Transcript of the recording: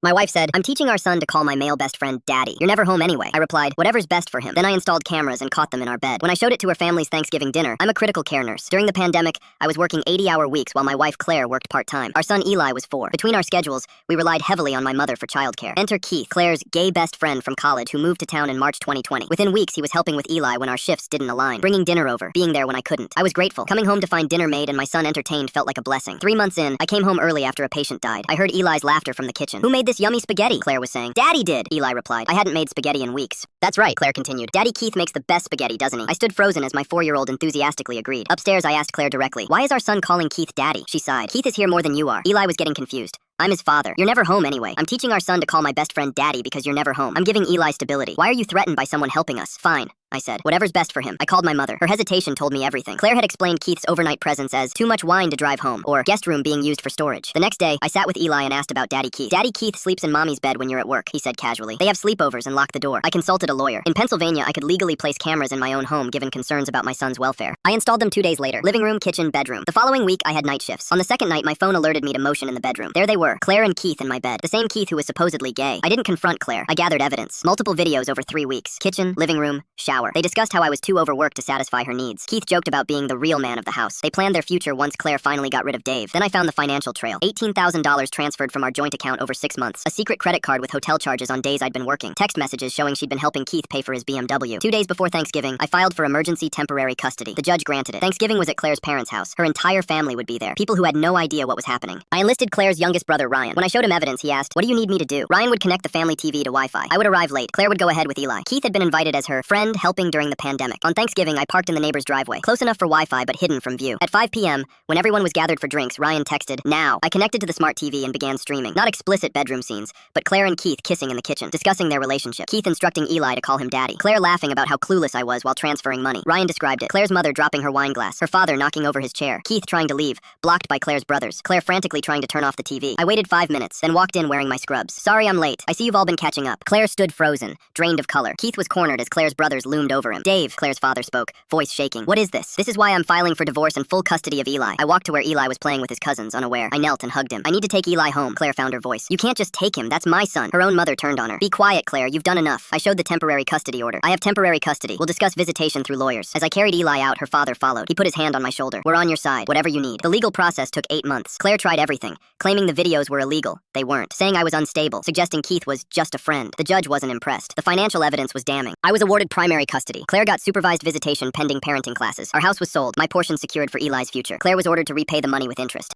My wife said, "I'm teaching our son to call my male best friend Daddy. You're never home anyway." I replied, "Whatever's best for him." Then I installed cameras and caught them in our bed. When I showed it to her family's Thanksgiving dinner, I'm a critical care nurse. During the pandemic, I was working 80-hour weeks while my wife Claire worked part-time. Our son Eli was 4. Between our schedules, we relied heavily on my mother for childcare. Enter Keith, Claire's gay best friend from college who moved to town in March 2020. Within weeks, he was helping with Eli when our shifts didn't align, bringing dinner over, being there when I couldn't. I was grateful. Coming home to find dinner made and my son entertained felt like a blessing. 3 months in, I came home early after a patient died. I heard Eli's laughter from the kitchen. "Who made this yummy spaghetti?" Claire was saying. "Daddy did," Eli replied. I hadn't made spaghetti in weeks. "That's right," Claire continued. "Daddy Keith makes the best spaghetti, doesn't he?" I stood frozen as my 4-year-old enthusiastically agreed. Upstairs, I asked Claire directly, "Why is our son calling Keith Daddy?" She sighed. "Keith is here more than you are." Eli was getting confused. "I'm his father. You're never home anyway. I'm teaching our son to call my best friend Daddy because you're never home. I'm giving Eli stability. Why are you threatened by someone helping us?" "Fine," I said. "Whatever's best for him." I called my mother. Her hesitation told me everything. Claire had explained Keith's overnight presence as too much wine to drive home, or guest room being used for storage. The next day, I sat with Eli and asked about Daddy Keith. "Daddy Keith sleeps in Mommy's bed when you're at work," he said casually. "They have sleepovers and lock the door." I consulted a lawyer. In Pennsylvania, I could legally place cameras in my own home given concerns about my son's welfare. I installed them 2 days later. Living room, kitchen, bedroom. The following week, I had night shifts. On the second night, my phone alerted me to motion in the bedroom. There they were, Claire and Keith in my bed. The same Keith who was supposedly gay. I didn't confront Claire. I gathered evidence. Multiple videos over 3 weeks. Kitchen, living room, shower. They discussed how I was too overworked to satisfy her needs. Keith joked about being the real man of the house. They planned their future once Claire finally got rid of Dave. Then I found the financial trail. $18,000 transferred from our joint account over 6 months. A secret credit card with hotel charges on days I'd been working. Text messages showing she'd been helping Keith pay for his BMW. 2 days before Thanksgiving, I filed for emergency temporary custody. The judge granted it. Thanksgiving was at Claire's parents' house. Her entire family would be there. People who had no idea what was happening. I enlisted Claire's youngest brother, Ryan. When I showed him evidence, he asked, "What do you need me to do?" Ryan would connect the family TV to Wi-Fi. I would arrive late. Claire would go ahead with Eli. Keith had been invited as her friend helping during the pandemic. On Thanksgiving, I parked in the neighbor's driveway, close enough for Wi-Fi but hidden from view. At 5 p.m., when everyone was gathered for drinks, Ryan texted, "Now." I connected to the smart TV and began streaming. Not explicit bedroom scenes, but Claire and Keith kissing in the kitchen, discussing their relationship. Keith instructing Eli to call him Daddy. Claire laughing about how clueless I was while transferring money. Ryan described it. Claire's mother dropping her wine glass. Her father knocking over his chair. Keith trying to leave, blocked by Claire's brothers. Claire frantically trying to turn off the TV. I waited 5 minutes, then walked in wearing my scrubs. "Sorry I'm late. I see you've all been catching up." Claire stood frozen, drained of color. Keith was cornered as Claire's brothers loomed over him. "Dave," Claire's father spoke, voice shaking. "What is this?" "This is why I'm filing for divorce and full custody of Eli." I walked to where Eli was playing with his cousins, unaware. I knelt and hugged him. "I need to take Eli home." Claire found her voice. "You can't just take him. That's my son." Her own mother turned on her. "Be quiet, Claire. You've done enough." I showed the temporary custody order. "I have temporary custody. We'll discuss visitation through lawyers." As I carried Eli out, her father followed. He put his hand on my shoulder. "We're on your side. Whatever you need." The legal process took 8 months. Claire tried everything, claiming the videos were illegal. They weren't. Saying I was unstable, suggesting Keith was just a friend. The judge wasn't impressed. The financial evidence was damning. I was awarded primary custody. Claire got supervised visitation pending parenting classes. Our house was sold, my portion secured for Eli's future. Claire was ordered to repay the money with interest.